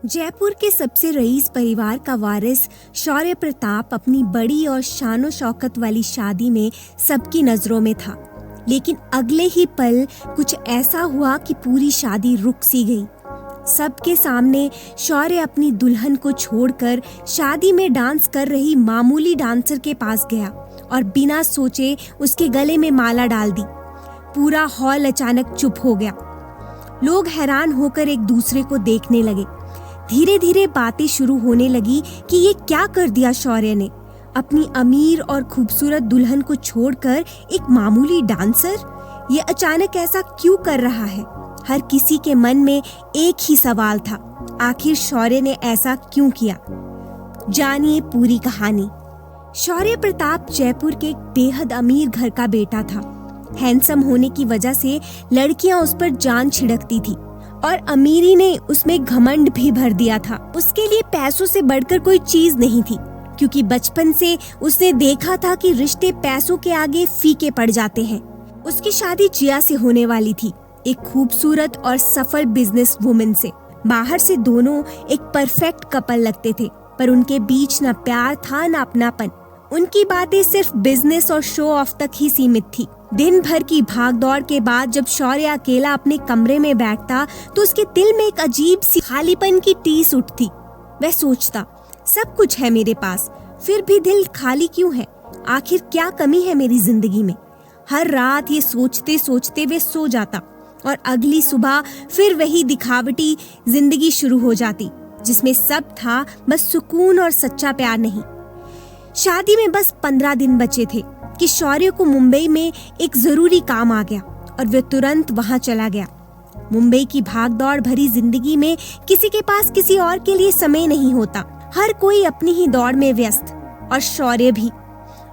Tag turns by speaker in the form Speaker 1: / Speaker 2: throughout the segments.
Speaker 1: जयपुर के सबसे रईस परिवार का वारिस शौर्य प्रताप अपनी बड़ी और शानो शौकत वाली शादी में सबकी नजरों में था। लेकिन अगले ही पल कुछ ऐसा हुआ कि पूरी शादी रुक सी गई। सबके सामने शौर्य अपनी दुल्हन को छोड़कर शादी में डांस कर रही मामूली डांसर के पास गया और बिना सोचे उसके गले में माला डाल दी। पूरा हॉल अचानक चुप हो गया। लोग हैरान होकर एक दूसरे को देखने लगे। धीरे धीरे बातें शुरू होने लगी कि ये क्या कर दिया शौर्य ने। अपनी अमीर और खूबसूरत दुल्हन को छोड़कर एक मामूली डांसर, ये अचानक ऐसा क्यों कर रहा है। हर किसी के मन में एक ही सवाल था, आखिर शौर्य ने ऐसा क्यों किया। जानिए पूरी कहानी। शौर्य प्रताप जयपुर के एक बेहद अमीर घर का बेटा था। हैंडसम होने की वजह से लड़कियां उस पर जान छिड़कती थी और अमीरी ने उसमें घमंड भी भर दिया था। उसके लिए पैसों से बढ़कर कोई चीज नहीं थी, क्योंकि बचपन से उसने देखा था कि रिश्ते पैसों के आगे फीके पड़ जाते हैं। उसकी शादी जिया से होने वाली थी, एक खूबसूरत और सफल बिजनेस वुमन से। बाहर से दोनों एक परफेक्ट कपल लगते थे, पर उनके बीच न प्यार था न अपनापन। उनकी बातें सिर्फ बिजनेस और शो ऑफ तक ही सीमित थी। दिन भर की भागदौड़ के बाद जब शौर्य अकेला अपने कमरे में बैठता तो उसके दिल में एक अजीब सी खालीपन की टीस उठती। वह सोचता, सब कुछ है मेरे पास, फिर भी दिल खाली क्यों है। आखिर क्या कमी है मेरी जिंदगी में। हर रात ये सोचते सोचते वे सो जाता और अगली सुबह फिर वही दिखावटी जिंदगी शुरू हो जाती, जिसमें सब था बस सुकून और सच्चा प्यार नहीं। शादी में बस 15 दिन बचे थे कि शौर्य को मुंबई में एक जरूरी काम आ गया और वह तुरंत वहां चला गया। मुंबई की भागदौड़ भरी जिंदगी में किसी के पास किसी और के लिए समय नहीं होता। हर कोई अपनी ही दौड़ में व्यस्त, और शौर्य भी।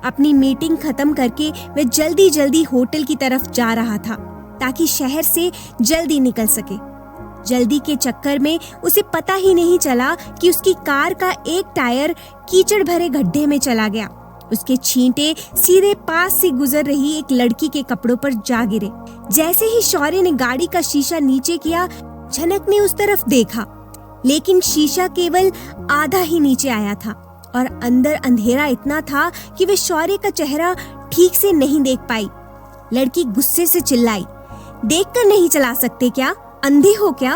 Speaker 1: अपनी मीटिंग खत्म करके वह जल्दी जल्दी होटल की तरफ जा रहा था ताकि शहर से जल्दी निकल सके। जल्दी के चक्कर में उसे पता ही नहीं चला कि उसकी कार का एक टायर कीचड़ भरे गड्ढे में चला गया। उसके छींटे सीधे पास से गुजर रही एक लड़की के कपड़ों पर जा गिरे। जैसे ही शौर्य ने गाड़ी का शीशा नीचे किया, झनक ने उस तरफ देखा, लेकिन शीशा केवल आधा ही नीचे आया था और अंदर अंधेरा इतना था कि वे शौर्य का चेहरा ठीक से नहीं देख पाई। लड़की गुस्से से चिल्लाई, देखकर नहीं चला सकते क्या? अंधे हो क्या?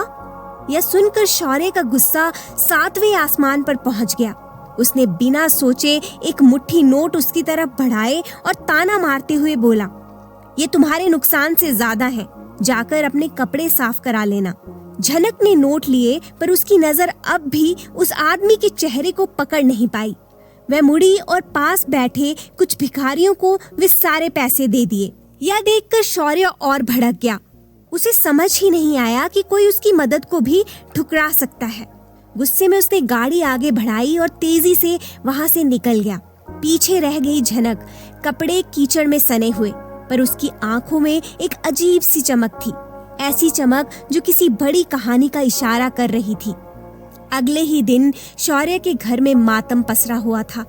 Speaker 1: यह सुनकर शौर्य का गुस्सा 7वें आसमान पर पहुंच गया। उसने बिना सोचे एक मुट्ठी नोट उसकी तरफ बढ़ाए और ताना मारते हुए बोला, ये तुम्हारे नुकसान से ज्यादा है, जाकर अपने कपड़े साफ करा लेना। झनक ने नोट लिए, पर उसकी नजर अब भी उस आदमी के चेहरे को पकड़ नहीं पाई। वह मुड़ी और पास बैठे कुछ भिखारियों को वे सारे पैसे दे दिए। यह देखकर शौर्य और भड़क गया। उसे समझ ही नहीं आया कि कोई उसकी मदद को भी ठुकरा सकता है। गुस्से में उसने गाड़ी आगे बढ़ाई और तेजी से वहां से निकल गया। पीछे रह गई झनक, कपड़े कीचड़ में सने हुए, पर उसकी आंखों में एक अजीब सी चमक थी, ऐसी चमक जो किसी बड़ी कहानी का इशारा कर रही थी। अगले ही दिन शौर्य के घर में मातम पसरा हुआ था।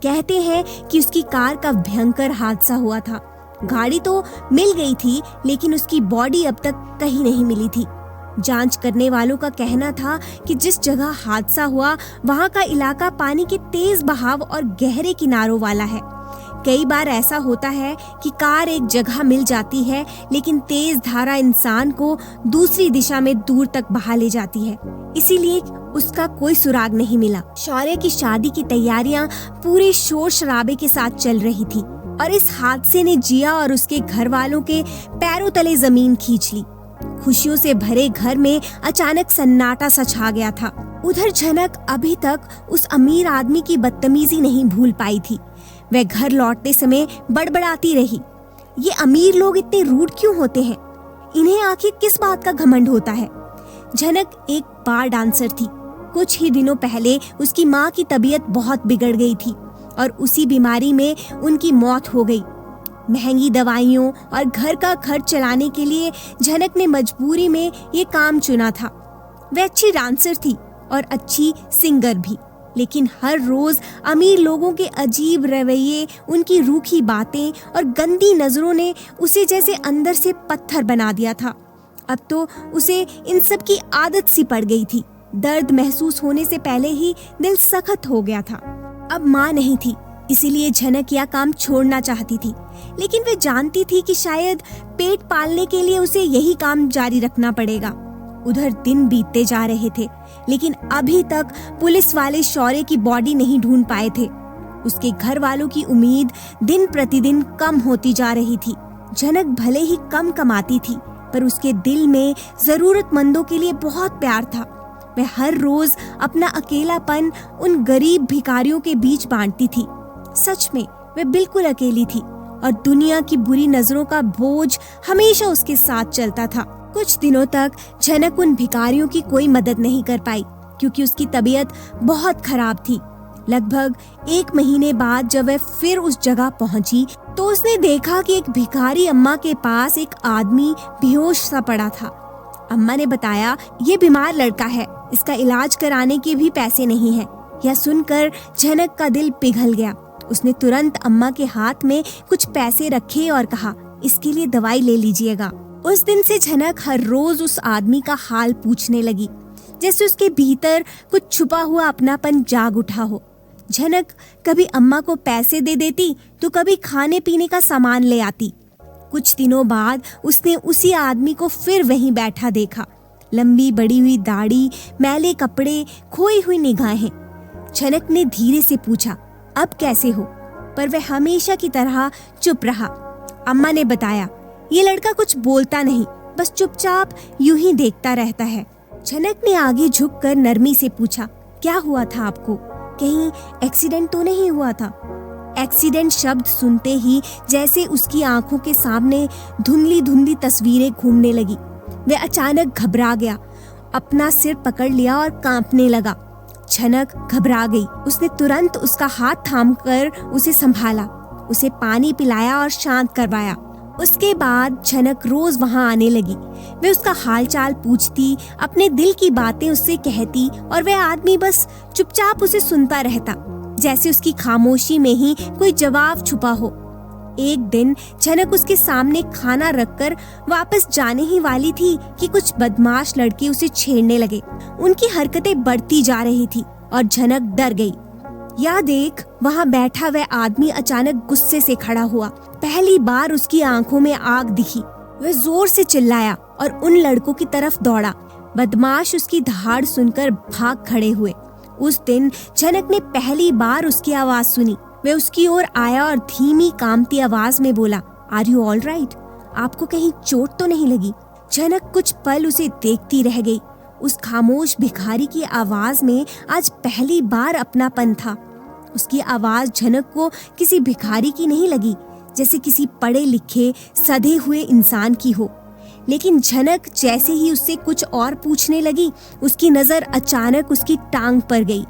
Speaker 1: कहते हैं कि उसकी कार का भयंकर हादसा हुआ था। गाड़ी तो मिल गई थी, लेकिन उसकी बॉडी अब तक कहीं नहीं मिली थी। जांच करने वालों का कहना था कि जिस जगह हादसा हुआ वहां का इलाका पानी के तेज बहाव और गहरे किनारों वाला है। कई बार ऐसा होता है कि कार एक जगह मिल जाती है, लेकिन तेज धारा इंसान को दूसरी दिशा में दूर तक बहा ले जाती है, इसीलिए उसका कोई सुराग नहीं मिला। शौर्य की शादी की तैयारियां पूरे शोर शराबे के साथ चल रही थी और इस हादसे ने जिया और उसके घर वालों के पैरों तले जमीन खींच ली। खुशियों से भरे घर में अचानक सन्नाटा सा छा गया था। उधर झनक अभी तक उस अमीर आदमी की बदतमीजी नहीं भूल पाई थी। वह घर लौटते समय बड़बड़ाती रही, ये अमीर लोग इतने रूड क्यों होते हैं? इन्हें आखिर किस बात का घमंड होता है? झनक एक बार डांसर थी। कुछ ही दिनों पहले उसकी माँ की तबीयत बहुत बिगड़ गई थी और उसी बीमारी में उनकी मौत हो गई। महंगी दवाइयों और घर का खर्च चलाने के लिए झनक ने मजबूरी में ये काम चुना था। वह अच्छी डांसर थी और अच्छी सिंगर भी, लेकिन हर रोज अमीर लोगों के अजीब रवैये, उनकी रूखी बातें और गंदी नजरों ने उसे जैसे अंदर से पत्थर बना दिया था। अब तो उसे इन सब की आदत सी पड़ गई थी। दर्द महसूस होने से पहले ही दिल सख्त हो गया था। अब माँ नहीं थी, इसीलिए झनक यह काम छोड़ना चाहती थी, लेकिन वे जानती थी कि शायद पेट पालने के लिए उसे यही काम जारी रखना पड़ेगा। उधर दिन बीतते जा रहे थे, लेकिन अभी तक पुलिस वाले शौर्य की बॉडी नहीं ढूंढ पाए थे। उसके घर वालों की उम्मीद दिन प्रतिदिन कम होती जा रही थी। झनक भले ही कम कमाती थी, पर उसके दिल में जरूरतमंदों के लिए बहुत प्यार था। वह हर रोज अपना अकेलापन उन गरीब भिखारियों के बीच बांटती थी। सच में वह बिल्कुल अकेली थी और दुनिया की बुरी नजरों का बोझ हमेशा उसके साथ चलता था। कुछ दिनों तक झनक उन भिखारियों की कोई मदद नहीं कर पाई, क्योंकि उसकी तबीयत बहुत खराब थी। लगभग 1 महीने बाद जब वह फिर उस जगह पहुंची, तो उसने देखा कि एक भिखारी अम्मा के पास एक आदमी बेहोश सा पड़ा था। अम्मा ने बताया, ये बीमार लड़का है, इसका इलाज कराने के भी पैसे नहीं है। यह सुनकर झनक का दिल पिघल गया। उसने तुरंत अम्मा के हाथ में कुछ पैसे रखे और कहा, इसके लिए दवाई ले लीजिएगा। उस दिन से झनक हर रोज उस आदमी का हाल पूछने लगी, जैसे उसके भीतर कुछ छुपा हुआ अपनापन जाग उठा हो। झनक कभी अम्मा को पैसे दे देती, तो कभी खाने पीने का सामान ले आती। कुछ दिनों बाद उसने उसी आदमी को फिर वहीं बैठा देखा। लंबी बड़ी हुई दाढ़ी, मैले कपड़े, खोई हुई निगाहें। झनक ने धीरे से पूछा, अब कैसे हो? पर वह हमेशा की तरह चुप रहा। अम्मा ने बताया, ये लड़का कुछ बोलता नहीं, बस चुपचाप यूं ही देखता रहता है। झनक ने आगे झुककर नरमी से पूछा, क्या हुआ था आपको? कहीं एक्सीडेंट तो नहीं हुआ था? एक्सीडेंट शब्द सुनते ही जैसे उसकी आंखों के सामने धुंधली धुंधली तस्वीरें घूमने लगी। वह अचानक घबरा गया, अपना सिर पकड़ लिया और कांपने लगा। झनक घबरा गई। उसने तुरंत उसका हाथ थामकर उसे संभाला, उसे पानी पिलाया और शांत करवाया। उसके बाद झनक रोज वहां आने लगी। वे उसका हालचाल पूछती, अपने दिल की बातें उससे कहती और वह आदमी बस चुपचाप उसे सुनता रहता, जैसे उसकी खामोशी में ही कोई जवाब छुपा हो। एक दिन झनक उसके सामने खाना रखकर वापस जाने ही वाली थी कि कुछ बदमाश लड़के उसे छेड़ने लगे। उनकी हरकतें बढ़ती जा रही थी और झनक डर गई। या देख, वहाँ बैठा वह आदमी अचानक गुस्से से खड़ा हुआ। पहली बार उसकी आंखों में आग दिखी। वह जोर से चिल्लाया और उन लड़कों की तरफ दौड़ा। बदमाश उसकी दहाड़ सुनकर भाग खड़े हुए। उस दिन झनक ने पहली बार उसकी आवाज सुनी। वह उसकी ओर आया और धीमी कांपती आवाज में बोला, आर यू ऑल राइट? आपको कहीं चोट तो नहीं लगी? झनक कुछ पल उसे देखती रह गई। उस खामोश भिखारी की आवाज में आज पहली बार अपनापन था। उसकी आवाज झनक को किसी भिखारी की नहीं लगी, जैसे किसी पढ़े लिखे सधे हुए इंसान की हो। लेकिन झनक जैसे ही उससे कुछ और पूछने लगी, उसकी नजर अचानक उसकी टांग पर गई,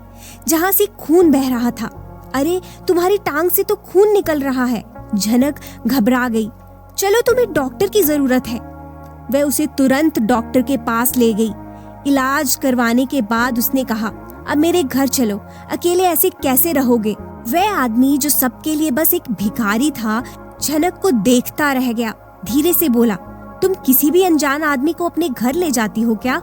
Speaker 1: जहाँ से खून बह रहा था। अरे, तुम्हारी टांग से तो खून निकल रहा है। झनक घबरा गई। चलो, तुम्हें डॉक्टर की जरूरत है। वह उसे तुरंत डॉक्टर के पास ले गई। इलाज करवाने के बाद उसने कहा, अब मेरे घर चलो, अकेले ऐसे कैसे रहोगे? वह आदमी जो सबके लिए बस एक भिखारी था, झनक को देखता रह गया। धीरे से बोला, तुम किसी भी अनजान आदमी को अपने घर ले जाती हो क्या?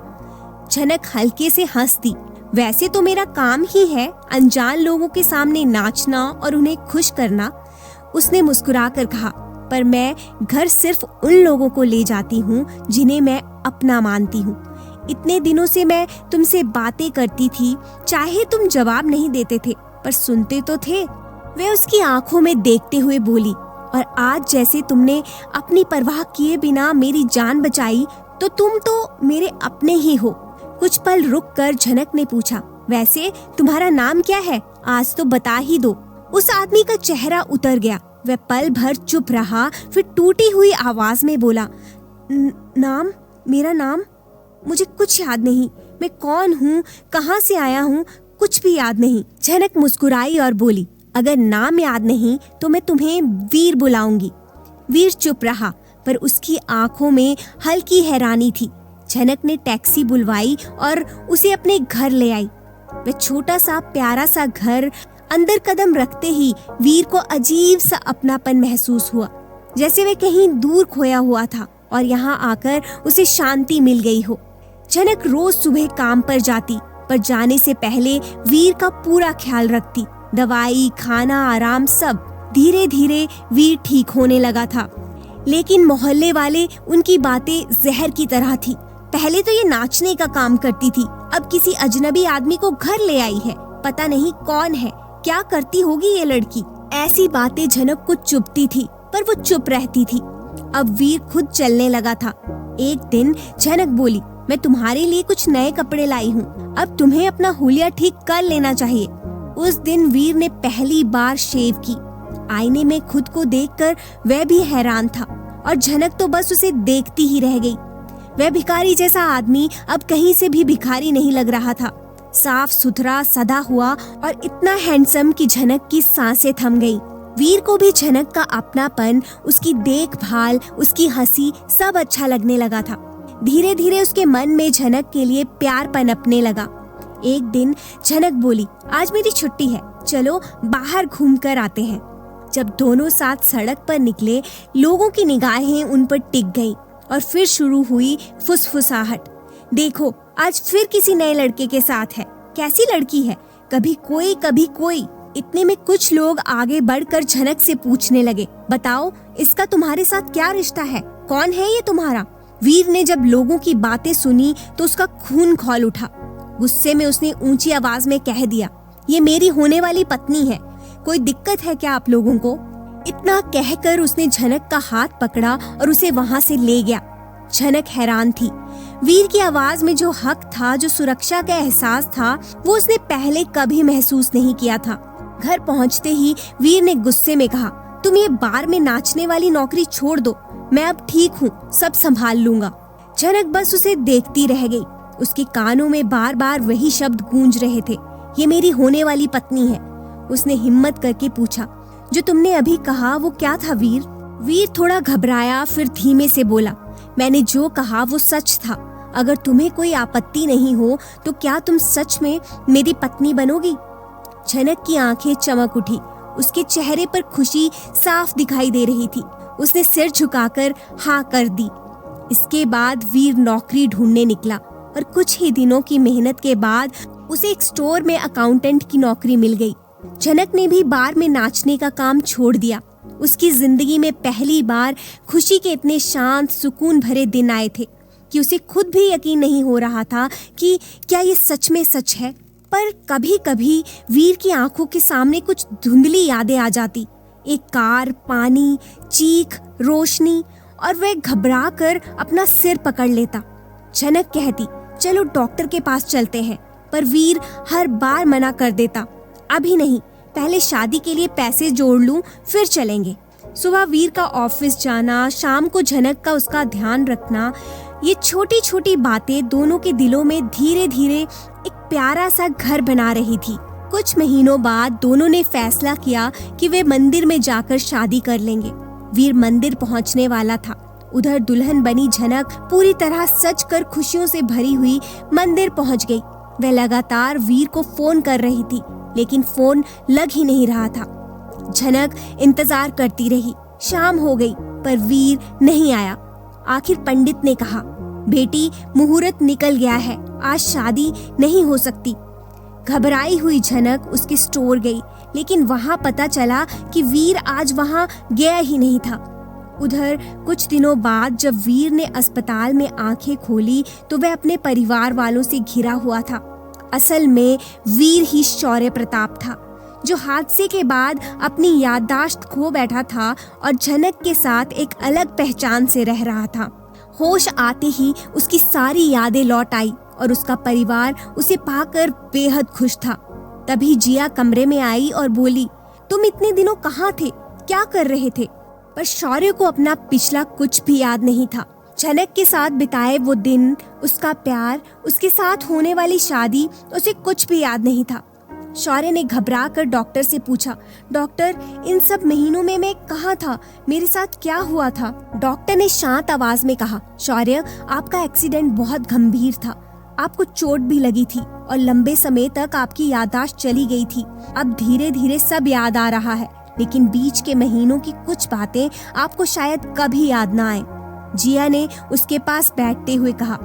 Speaker 1: झनक हल्के से हंस दी। वैसे तो मेरा काम ही है अनजान लोगों के सामने नाचना और उन्हें खुश करना, उसने मुस्कुराकर कहा, पर मैं घर सिर्फ उन लोगों को ले जाती हूँ जिन्हें मैं अपना मानती हूँ। इतने दिनों से मैं तुमसे बातें करती थी, चाहे तुम जवाब नहीं देते थे, पर सुनते तो थे। वे उसकी आंखों में देखते हुए बोली, और आज जैसे तुमने अपनी परवाह किए बिना मेरी जान बचाई, तो तुम तो मेरे अपने ही हो। कुछ पल रुककर झनक ने पूछा, वैसे तुम्हारा नाम क्या है? आज तो बता ही दो। उस आदमी का चेहरा उतर गया। वह पल भर चुप रहा, फिर टूटी हुई आवाज में बोला, नाम? मेरा नाम? मुझे कुछ याद नहीं। मैं कौन हूँ, कहाँ से आया हूँ, कुछ भी याद नहीं। झनक मुस्कुराई और बोली, अगर नाम याद नहीं तो मैं तुम्हें वीर बुलाऊंगी। वीर चुप रहा, पर उसकी आंखों में हल्की हैरानी थी। झनक ने टैक्सी बुलवाई और उसे अपने घर ले आई। वह छोटा सा प्यारा सा घर, अंदर कदम रखते ही वीर को अजीब सा अपनापन महसूस हुआ, जैसे वह कहीं दूर खोया हुआ था और यहाँ आकर उसे शांति मिल गई हो। झनक रोज सुबह काम पर जाती, पर जाने से पहले वीर का पूरा ख्याल रखती। दवाई, खाना, आराम सब। धीरे धीरे वीर ठीक होने लगा था, लेकिन मोहल्ले वाले उनकी बातें जहर की तरह थी। पहले तो ये नाचने का काम करती थी, अब किसी अजनबी आदमी को घर ले आई है, पता नहीं कौन है, क्या करती होगी ये लड़की। ऐसी बातें झनक को चुभती थी, पर वो चुप रहती थी। अब वीर खुद चलने लगा था। एक दिन झनक बोली, मैं तुम्हारे लिए कुछ नए कपड़े लाई हूँ, अब तुम्हें अपना हुलिया ठीक कर लेना चाहिए। उस दिन वीर ने पहली बार शेव की। आईने में खुद को देखकर वह भी हैरान था, और झनक तो बस उसे देखती ही रह गई। वह भिखारी जैसा आदमी अब कहीं से भी भिखारी नहीं लग रहा था। साफ सुथरा, सदा हुआ और इतना हैंडसम कि झनक की सांसें थम गई। वीर को भी झनक का अपनापन, उसकी देखभाल, उसकी हंसी सब अच्छा लगने लगा था। धीरे धीरे उसके मन में झनक के लिए प्यार पनपने लगा। एक दिन झनक बोली, आज मेरी छुट्टी है, चलो बाहर घूम कर आते हैं। जब दोनों साथ सड़क पर निकले, लोगों की निगाहें उन पर टिक गईं और फिर शुरू हुई फुसफुसाहट। देखो, आज फिर किसी नए लड़के के साथ है, कैसी लड़की है, कभी कोई कभी कोई। इतने में कुछ लोग आगे बढ़कर झनक से पूछने लगे, बताओ इसका तुम्हारे साथ क्या रिश्ता है, कौन है ये तुम्हारा? वीर ने जब लोगों की बातें सुनी तो उसका खून खौल उठा। गुस्से में उसने ऊंची आवाज में कह दिया, ये मेरी होने वाली पत्नी है, कोई दिक्कत है क्या आप लोगों को? इतना कहकर उसने झनक का हाथ पकड़ा और उसे वहां से ले गया। झनक हैरान थी। वीर की आवाज में जो हक था, जो सुरक्षा का एहसास था, वो उसने पहले कभी महसूस नहीं किया था। घर पहुंचते ही वीर ने गुस्से में कहा, तुम ये बार में नाचने वाली नौकरी छोड़ दो, मैं अब ठीक हूँ, सब संभाल लूंगा। झनक बस उसे देखती रह गई। उसके कानों में बार बार वही शब्द गूंज रहे थे, ये मेरी होने वाली पत्नी है। उसने हिम्मत करके पूछा, जो तुमने अभी कहा वो क्या था वीर? वीर थोड़ा घबराया, फिर धीमे से बोला, मैंने जो कहा वो सच था। अगर तुम्हें कोई आपत्ति नहीं हो तो क्या तुम सच में मेरी पत्नी बनोगी? झनक की आंखें चमक उठी, उसके चेहरे पर खुशी साफ दिखाई दे रही थी। उसने सिर झुकाकर हाँ कर दी। इसके बाद वीर नौकरी ढूंढने निकला और कुछ ही दिनों की मेहनत के बाद उसे एक स्टोर में अकाउंटेंट की नौकरी मिल गई। झनक ने भी बार में नाचने का काम छोड़ दिया। उसकी जिंदगी में पहली बार खुशी के इतने शांत, सुकून भरे दिन आए थे कि उसे खुद भी यकीन नहीं हो रहा था कि क्या ये सच में सच है। पर कभी कभी वीर की आंखों के सामने कुछ धुंधली यादें आ जाती, एक कार, पानी, चीख, रोशनी, और वह घबरा कर अपना सिर पकड़ लेता। झनक कहती, चलो डॉक्टर के पास चलते हैं, पर वीर हर बार मना कर देता, अभी नहीं, पहले शादी के लिए पैसे जोड़ लूं, फिर चलेंगे। सुबह वीर का ऑफिस जाना, शाम को झनक का उसका ध्यान रखना, ये छोटी छोटी बातें दोनों के दिलों में धीरे धीरे एक प्यारा सा घर बना रही थी। कुछ महीनों बाद दोनों ने फैसला किया कि वे मंदिर में जाकर शादी कर लेंगे। वीर मंदिर पहुंचने वाला था। उधर दुल्हन बनी झनक पूरी तरह सज कर खुशियों से भरी हुई मंदिर पहुंच गई। वह लगातार वीर को फोन कर रही थी, लेकिन फोन लग ही नहीं रहा था। झनक इंतजार करती रही। शाम हो गई पर वीर नहीं आया। आखिर पंडित ने कहा, बेटी मुहूर्त निकल गया है, आज शादी नहीं हो सकती। घबराई हुई झनक उसके स्टोर गई, लेकिन वहां पता चला कि वीर आज वहां गया ही नहीं था। उधर कुछ दिनों बाद जब वीर ने अस्पताल में आंखें खोली तो वह अपने परिवार वालों से घिरा हुआ था। असल में वीर ही शौर्य प्रताप था, जो हादसे के बाद अपनी याददाश्त खो बैठा था और झनक के साथ एक अलग पहचान से रह रहा था। होश आते ही उसकी सारी यादें लौट आई और उसका परिवार उसे पाकर बेहद खुश था। तभी जिया कमरे में आई और बोली, तुम इतने दिनों कहाँ थे, क्या कर रहे थे? पर शौर्य को अपना पिछला कुछ भी याद नहीं था। झनक के साथ बिताए वो दिन, उसका प्यार, उसके साथ होने वाली शादी, उसे कुछ भी याद नहीं था। शौर्य ने घबरा कर डॉक्टर से पूछा, डॉक्टर इन सब महीनों में मैं कहाँ था, मेरे साथ क्या हुआ था? डॉक्टर ने शांत आवाज में कहा, शौर्य आपका एक्सीडेंट बहुत गंभीर था, आपको चोट भी लगी थी और लंबे समय तक आपकी याददाश्त चली गई थी। अब धीरे धीरे सब याद आ रहा है, लेकिन बीच के महीनों की कुछ बातें आपको शायद कभी याद ना आए। जिया ने उसके पास बैठते हुए कहा,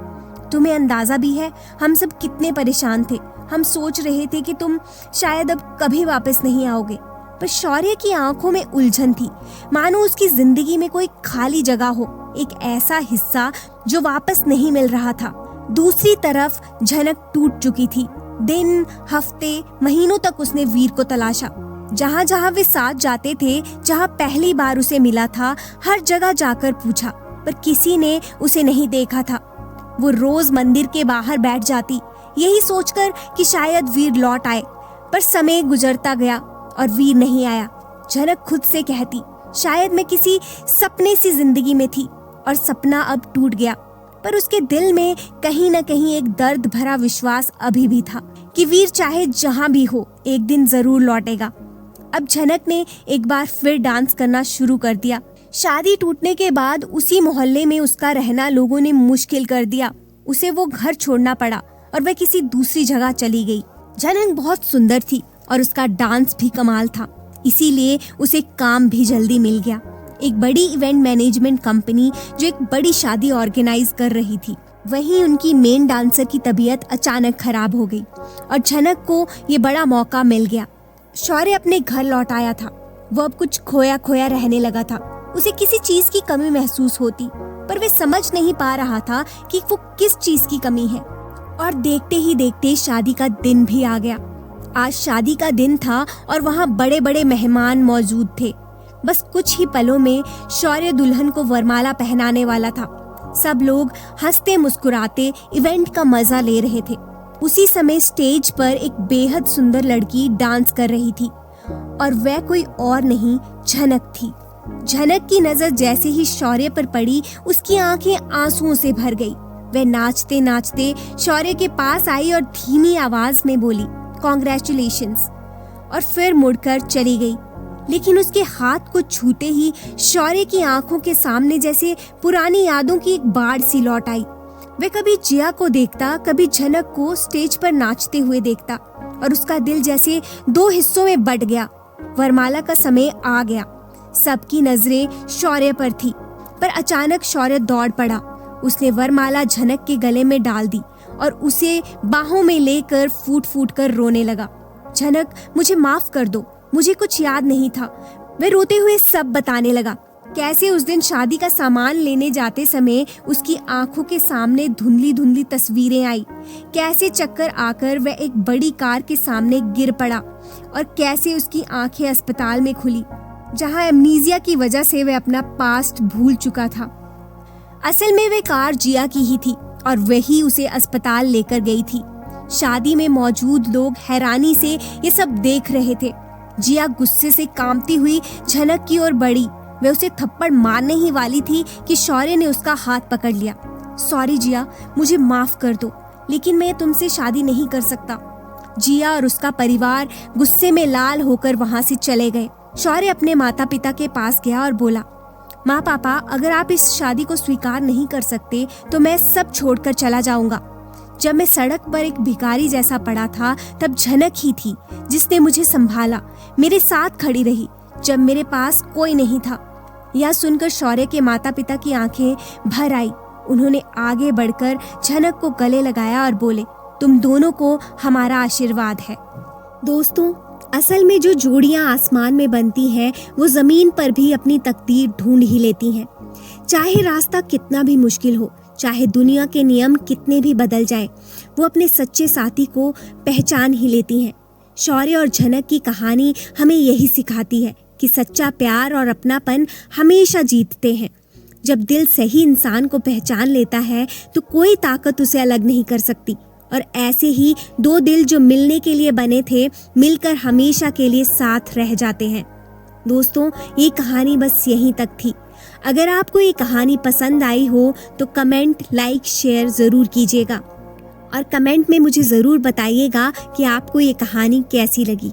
Speaker 1: तुम्हें अंदाजा भी है हम सब कितने परेशान थे। हम सोच रहे थे कि तुम शायद अब कभी वापस नहीं आओगे। पर शौर्य की आंखों में उलझन थी, मानो उसकी जिंदगी में कोई खाली जगह हो, एक ऐसा हिस्सा जो वापस नहीं मिल रहा था। दूसरी तरफ झनक टूट चुकी थी। दिन, हफ्ते, महीनों तक उसने वीर को तलाशा। जहाँ जहाँ वे साथ जाते थे, जहाँ पहली बार उसे मिला था, हर जगह जाकर पूछा, पर किसी ने उसे नहीं देखा था। वो रोज मंदिर के बाहर बैठ जाती, यही सोचकर कि शायद वीर लौट आए। पर समय गुजरता गया और वीर नहीं आया। झनक खुद से कहती, शायद मैं किसी सपने सी जिंदगी में थी और सपना अब टूट गया। पर उसके दिल में कहीं न कहीं एक दर्द भरा विश्वास अभी भी था कि वीर चाहे जहां भी हो, एक दिन जरूर लौटेगा। अब झनक ने एक बार फिर डांस करना शुरू कर दिया। शादी टूटने के बाद उसी मोहल्ले में उसका रहना लोगों ने मुश्किल कर दिया। उसे वो घर छोड़ना पड़ा और वह किसी दूसरी जगह चली गई। झनक बहुत सुंदर थी और उसका डांस भी कमाल था, इसीलिए उसे काम भी जल्दी मिल गया। एक बड़ी इवेंट मैनेजमेंट कंपनी जो एक बड़ी शादी ऑर्गेनाइज कर रही थी, वहीं उनकी मेन डांसर की तबीयत अचानक खराब हो गई और झनक को ये बड़ा मौका मिल गया। शौर्य अपने घर लौट आया था। वो अब कुछ खोया खोया रहने लगा था। उसे किसी चीज की कमी महसूस होती, पर वे समझ नहीं पा रहा था कि वो किस चीज की कमी है। और देखते ही देखते शादी का दिन भी आ गया। आज शादी का दिन था और वहाँ बड़े बड़े मेहमान मौजूद थे। बस कुछ ही पलों में शौर्य दुल्हन को वरमाला पहनाने वाला था। सब लोग हंसते मुस्कुराते इवेंट का मजा ले रहे थे। उसी समय स्टेज पर एक बेहद सुंदर लड़की डांस कर रही थी और वह कोई और नहीं, झनक थी। झनक की नजर जैसे ही शौर्य पर पड़ी, उसकी आंखें आंसुओं से भर गई। वह नाचते नाचते शौर्य के पास आई और धीमी आवाज में बोली, कॉन्ग्रेचुलेशंस, और फिर मुड़कर चली गई। लेकिन उसके हाथ को छूते ही शौर्य की आंखों के सामने जैसे पुरानी यादों की एक बाढ़ सी लौट आई। वह कभी जिया को देखता, कभी झनक को स्टेज पर नाचते हुए देखता और उसका दिल जैसे दो हिस्सों में बट गया। वरमाला का समय आ गया। सबकी नजरें शौर्य पर थी, पर अचानक शौर्य दौड़ पड़ा। उसने वरमाला झनक के गले में डाल दी और उसे बाहों में लेकर फूट फूट कर रोने लगा। झनक, मुझे माफ कर दो, मुझे कुछ याद नहीं था। वह रोते हुए सब बताने लगा। कैसे उस दिन शादी का सामान लेने जाते समय उसकी आंखों के सामने धुंधली धुंधली तस्वीरें आई। कैसे चक्कर आकर वह एक बड़ी कार के सामने गिर पड़ा और कैसे उसकी आंखें अस्पताल में खुली, जहां एमनीजिया की वजह से वह अपना पास्ट भूल चुका था। असल में वह कार जिया की ही थी और वही उसे अस्पताल लेकर गई थी। शादी में मौजूद लोग हैरानी से ये सब देख रहे थे। जिया गुस्से से कांपती हुई झनक की ओर बढ़ी। वह उसे थप्पड़ मारने ही वाली थी कि शौर्य ने उसका हाथ पकड़ लिया। सॉरी जिया, मुझे माफ कर दो, लेकिन मैं तुमसे शादी नहीं कर सकता। जिया और उसका परिवार गुस्से में लाल होकर वहां से चले गए। शौर्य अपने माता पिता के पास गया और बोला, माँ पापा, अगर आप इस शादी को स्वीकार नहीं कर सकते तो मैं सब छोड़कर चला जाऊंगा। जब मैं सड़क पर एक भिखारी जैसा पड़ा था, तब झनक ही थी जिसने मुझे संभाला, मेरे साथ खड़ी रही जब मेरे पास कोई नहीं था। यह सुनकर शौर्य के माता पिता की आंखें भर आई। उन्होंने आगे बढ़कर झनक को गले लगाया और बोले, तुम दोनों को हमारा आशीर्वाद है। दोस्तों, असल में जो जोड़ियां आसमान में बनती हैं, वो जमीन पर भी अपनी तकदीर ढूंढ ही लेती हैं। चाहे रास्ता कितना भी मुश्किल हो, चाहे दुनिया के नियम कितने भी बदल जाएं, वो अपने सच्चे साथी को पहचान ही लेती हैं। शौर्य और झनक की कहानी हमें यही सिखाती है कि सच्चा प्यार और अपनापन हमेशा जीतते हैं। जब दिल सही इंसान को पहचान लेता है तो कोई ताकत उसे अलग नहीं कर सकती। और ऐसे ही दो दिल जो मिलने के लिए बने थे, मिलकर हमेशा के लिए साथ रह जाते हैं। दोस्तों, ये कहानी बस यहीं तक थी। अगर आपको ये कहानी पसंद आई हो तो कमेंट, लाइक, शेयर ज़रूर कीजिएगा और कमेंट में मुझे ज़रूर बताइएगा कि आपको ये कहानी कैसी लगी।